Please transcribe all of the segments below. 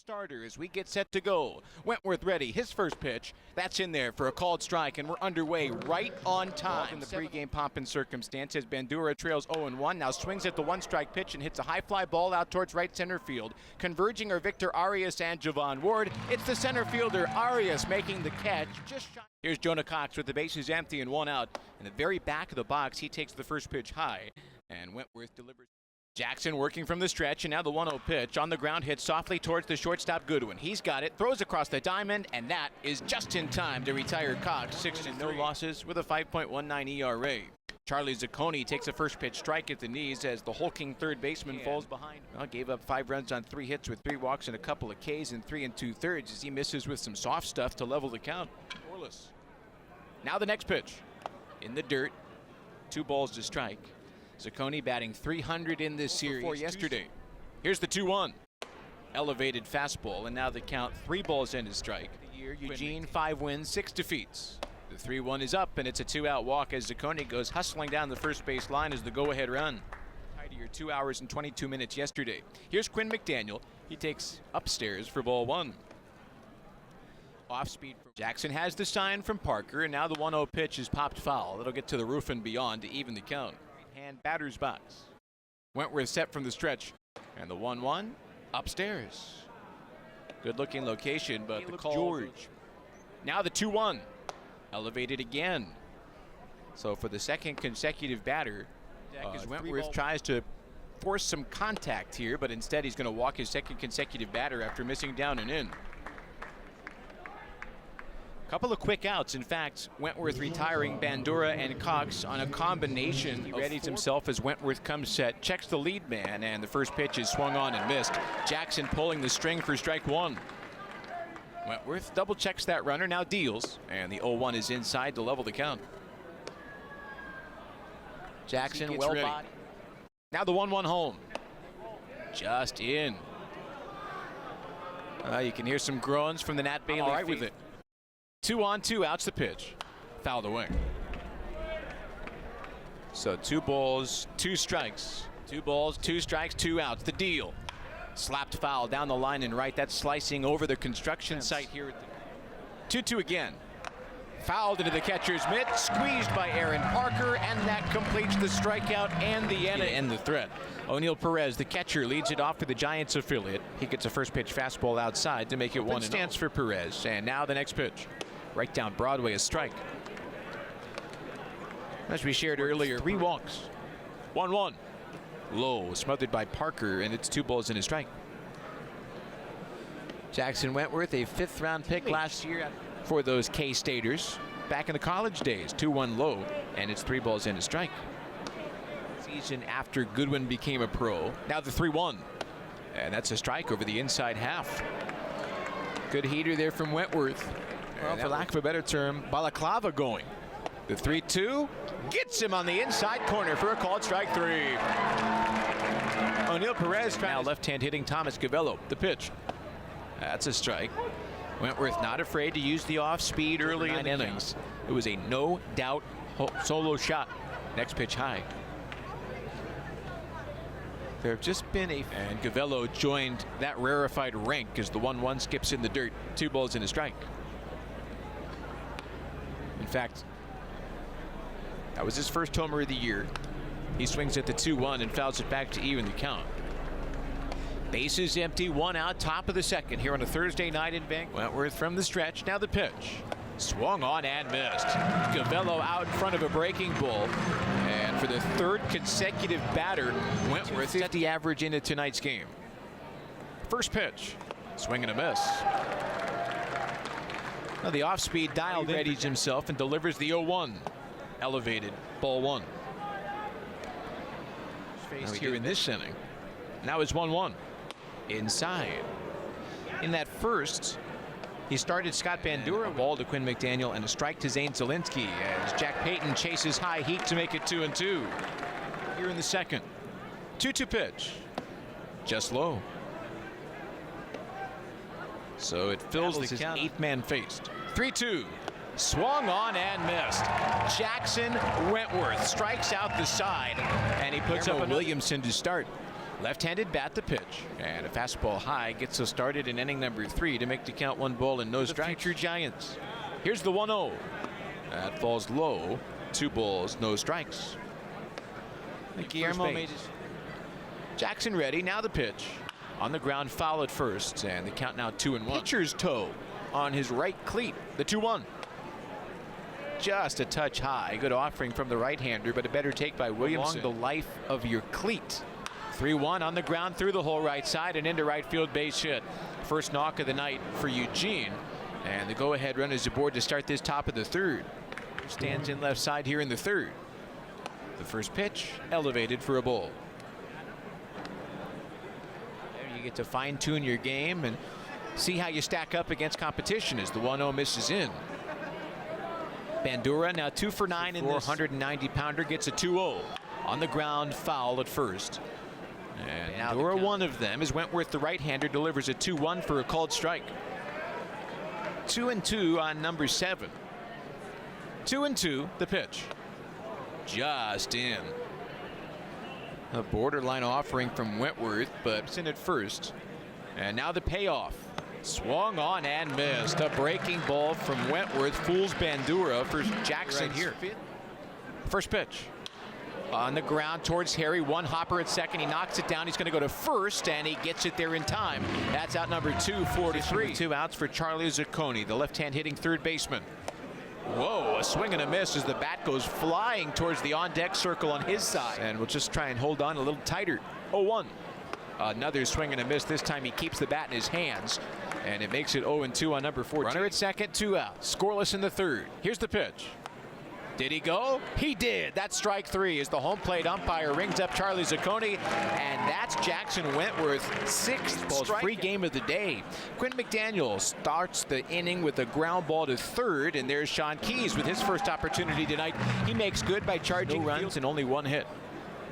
Starter as we get set to go. Wentworth ready, his first pitch. That's in there for a called strike, and we're underway right on time. In the pregame pomp and circumstance as Bandura trails 0-1, now swings at the one-strike pitch and hits a high fly ball out towards right center field. Converging are Victor Arias and Javon Ward. It's the center fielder Arias making the catch. Just shy. Here's Jonah Cox with the bases empty and one out. In the very back of the box, he takes the first pitch high, and Wentworth delivers. Jackson working from the stretch, and now the 1-0 pitch on the ground hits softly towards the shortstop Goodwin. He's got it, throws across the diamond, and that is just in time to retire Cox. 6 and no losses with a 5.19 ERA. Charlie Zacconi takes a first pitch strike at the knees as the hulking third baseman falls behind. Well, gave up 5 runs on 3 hits with 3 walks and a couple of Ks in 3 2/3 as he misses with some soft stuff to level the count. Scoreless. Now the next pitch in the dirt, 2 balls to strike. Zacconi batting .300 in this series before yesterday. Here's the 2-1. Elevated fastball, and now the count 3 balls and a strike. The year, Eugene 5 wins, 6 defeats. The 3-1 is up, and it's a 2-out walk as Zacconi goes hustling down the first base line as the go-ahead run. Tidier 2 hours and 22 minutes yesterday. Here's Quinn McDaniel. He takes upstairs for ball 1. Off speed. Jackson has the sign from Parker, and now the 1-0 pitch is popped foul. It'll get to the roof and beyond to even the count. Hand batter's box. Wentworth set from the stretch, and the 1-1 upstairs. Good looking location, but the call. George. Now the 2-1 elevated again. So for the second consecutive batter, as Wentworth tries to force some contact here, but instead he's going to walk his second consecutive batter after missing down and in. Couple of quick outs. In fact, Wentworth retiring Bandura and Cox on a combination. He readies himself as Wentworth comes set, checks the lead man, and the first pitch is swung on and missed. Jackson pulling the string for strike 1. Wentworth double checks that runner, now deals, and the 0-1 is inside to level the count. Jackson well bodied. Now the 1-1 home. Just in. You can hear some groans from the Nat Bailey. All right with it. 2 on, 2 outs the pitch. Fouled away. So 2 balls, 2 strikes. 2 balls, 2 strikes, 2 outs. The deal. Slapped foul down the line and right. That's slicing over the construction site here at the 2-2 again. Fouled into the catcher's mitt, squeezed by Aaron Parker, and that completes the strikeout and the end to end the threat. O'Neill Perez, the catcher, leads it off for the Giants affiliate. He gets a first pitch fastball outside to make it 1-0. Stance for Perez, and now the next pitch. Right down Broadway, a strike. As we shared earlier, 3 walks. 1-1. Low, smothered by Parker, and it's 2 balls and a strike. Jackson Wentworth, a 5th round pick last year for those K-Staters. Back in the college days, 2-1 low, and it's 3 balls and a strike. Season after Goodwin became a pro. Now the 3-1, and that's a strike over the inside half. Good heater there from Wentworth. Well, for lack of a better term, balaclava going. The 3-2 gets him on the inside corner for a called strike 3. O'Neill Perez now left-hand hitting Thomas Gavello. The pitch. That's a strike. Wentworth not afraid to use the off-speed early in the innings. It was a no-doubt solo shot. Next pitch high. There have just been and Gavello joined that rarefied rank as the 1-1 skips in the dirt. 2 balls and a strike. In fact, that was his first homer of the year. He swings at the 2-1 and fouls it back to even the count. Bases empty, 1 out, top of the second here on a Thursday night in Vancouver. Wentworth from the stretch, now the pitch. Swung on and missed. Gavello out in front of a breaking ball. And for the 3rd consecutive batter, Wentworth 50 average into tonight's game. First pitch, swing and a miss. Now the off-speed dial readies himself and delivers the 0-1. Elevated, ball 1. Faced here in this inning. Now it's 1-1. Inside. In that first, he started Scott Bandura, a ball to Quinn McDaniel, and a strike to Zane Zielinski as Jack Payton chases high heat to make it 2-2. Here in the second. 2-2 pitch. Just low. So it fills the count. 8th man faced. 3-2. Swung on and missed. Jackson Wentworth strikes out the side, and he puts up a Williamson to start. Left-handed bat, the pitch, and a fastball high gets us started in inning number 3 to make the count 1 ball and no strikes. Future Giants. Here's the 1-0. That falls low. 2 balls, no strikes. Guillermo made his. Jackson ready. Now the pitch. On the ground, foul at first, and the count now 2-1. Pitcher's toe on his right cleat. The 2-1. Just a touch high. Good offering from the right-hander, but a better take by Williamson. Along the life of your cleat. 3-1 on the ground through the whole right side and into right field, base hit. First knock of the night for Eugene, and the go-ahead run is aboard to start this top of the 3rd. Stands in left side here in the 3rd. The first pitch elevated for a ball. There you get to fine-tune your game and see how you stack up against competition as the 1-0 misses in. Bandura now 2 for 9 in this 490-pounder gets a 2-0 on the ground, foul at first. And Bandura, one of them, is Wentworth, the right-hander, delivers a 2-1 for a called strike. 2-2 on number 7. 2-2, the pitch. Just in. A borderline offering from Wentworth, but it's in at first. And now the payoff. Swung on and missed. A breaking ball from Wentworth fools Bandura for Jackson right here. First pitch. On the ground towards Harry. One hopper at second. He knocks it down. He's going to go to first, and he gets it there in time. That's out number 2, 4-3. 2 outs for Charlie Zacconi, the left-hand hitting third baseman. Whoa, a swing and a miss as the bat goes flying towards the on-deck circle on his side. And we'll just try and hold on a little tighter. 0-1. Another swing and a miss. This time he keeps the bat in his hands, and it makes it 0-2 on number 14. Runner at second, 2 outs. Scoreless in the 3rd. Here's the pitch. Did he go? He did. That's strike 3 as the home plate umpire rings up Charlie Zacconi, and that's Jackson Wentworth, 6th free game of the day. Quinn McDaniel starts the inning with a ground ball to 3rd, and there's Sean Keys with his first opportunity tonight. He makes good by charging runs and only 1 hit.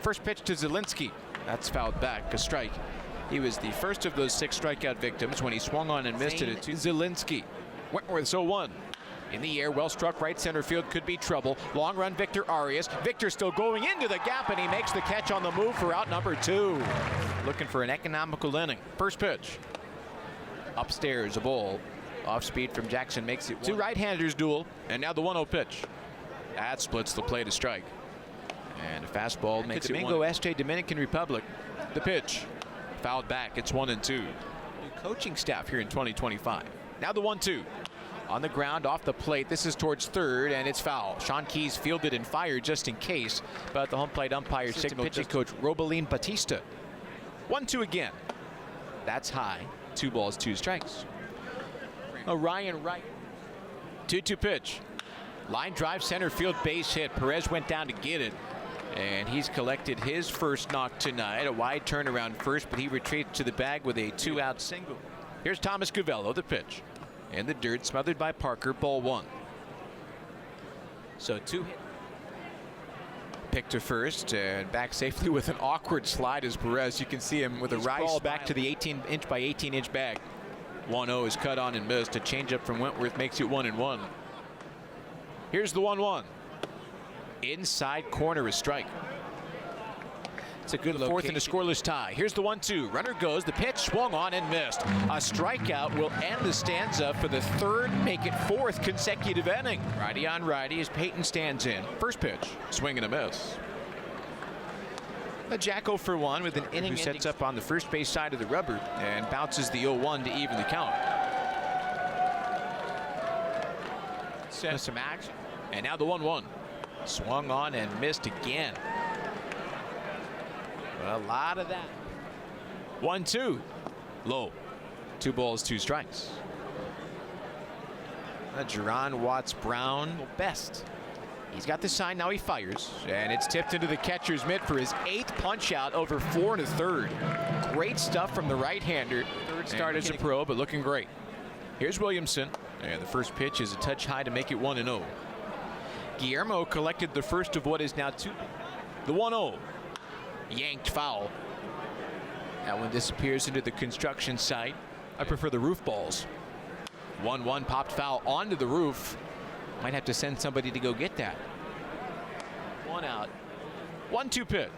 First pitch to Zielinski. That's fouled back, a strike. He was the first of those 6 strikeout victims when he swung on and missed it to Zielinski. Wentworth 0-1. In the air, well struck right center field, could be trouble. Long run, Victor Arias. Victor still going into the gap, and he makes the catch on the move for out number 2. Looking for an economical inning. First pitch. Upstairs, a ball. Off speed from Jackson makes it 2 right-handers duel, and now the 1-0 pitch. That splits the play to strike. And a fastball makes it Domingo Este, Dominican Republic. The pitch. Fouled back. It's 1-2. New coaching staff here in 2025. Now the 1-2. On the ground, off the plate. This is towards 3rd, and it's foul. Sean Keys fielded and fired just in case, but the home plate umpire signaled pitching coach Robeline Batista. 1-2 again. That's high. 2 balls, 2 strikes. Ryan Wright. 2-2 pitch. Line drive, center field, base hit. Perez went down to get it, and he's collected his first knock tonight. A wide turnaround first, but he retreats to the bag with a 2-out single. Here's Thomas Gavello, the pitch. In the dirt, smothered by Parker, ball 1. So 2 hit. Pick to first and back safely with an awkward slide as Perez. You can see him with a rise ball back to the 18-inch by 18-inch bag. 1-0 is cut on and missed. A changeup from Wentworth makes it 1-1. Here's the 1-1. Inside corner, a strike. It's a good 4th and a scoreless tie. Here's the 1-2. Runner goes. The pitch swung on and missed. A strikeout will end the stanza for the 3rd, make it 4th consecutive inning. Righty on righty as Peyton stands in. First pitch. Swing and a miss. A Jacko for 1 with an inning who sets up on the first base side of the rubber and bounces the 0-1 to even the count. Some action. And now the 1-1. Swung on and missed again. A lot of that. 1-2. Low. 2 balls, 2 strikes. Jerron Watts Brown best. He's got the sign. Now he fires, and it's tipped into the catcher's mitt for his 8th punch out over 4 1/3. Great stuff from the right-hander. 3rd start as a pro, but looking great. Here's Williamson, and the first pitch is a touch high to make it 1-0. Guillermo collected the first of what is now 2. The 1-0. Yanked foul. That one disappears into the construction site. I prefer the roof balls. 1-1 popped foul onto the roof. Might have to send somebody to go get that. 1 out. 1-2 pitch.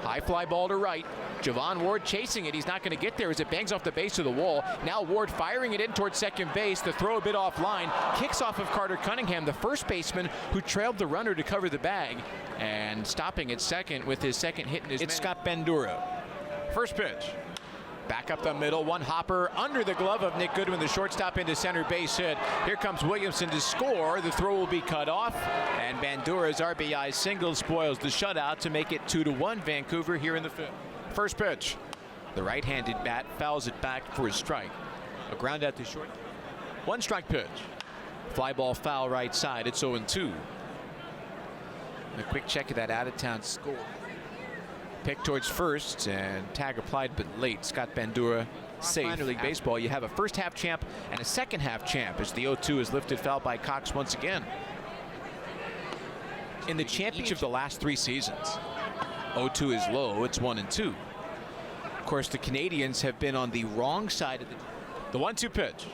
High High fly ball to right. Javon Ward chasing it. He's not going to get there as it bangs off the base of the wall. Now Ward firing it in towards second base. The throw a bit offline. Kicks off of Carter Cunningham, the first baseman who trailed the runner to cover the bag. And stopping at second with his second hit in his It's Scott Bandura. First pitch. Back up the middle, one hopper under the glove of Nick Goodwin, the shortstop, into center base hit. Here comes Williamson to score. The throw will be cut off, and Bandura's RBI single spoils the shutout to make it 2-1 Vancouver here in the fifth. First pitch. The right-handed bat fouls it back for a strike. A ground out to short. One strike pitch. Fly ball foul right side. It's 0-2. A quick check of that out-of-town score. Pick towards first, and tag applied but late. Scott Bandura safe. Minor league baseball, you have a first half champ and a second half champ as the 0-2 is lifted foul by Cox once again. In the championship of the last 3 seasons, 0-2 is low. It's 1-2. Of course, the Canadians have been on the wrong side of the 1-2 pitch.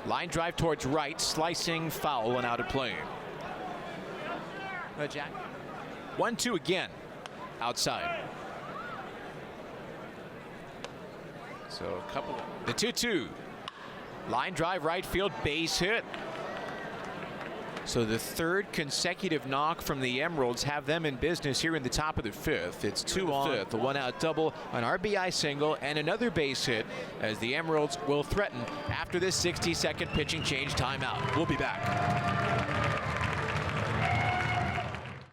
Line drive towards right, slicing foul and out of play. Jack. 1-2 again, outside. So a couple of the 2-2. Line drive right field, base hit. So the third consecutive knock from the Emeralds have them in business here in the top of the fifth. It's 2 on fifth, a 1-out double, an RBI single, and another base hit as the Emeralds will threaten after this 60-second pitching change timeout. We'll be back.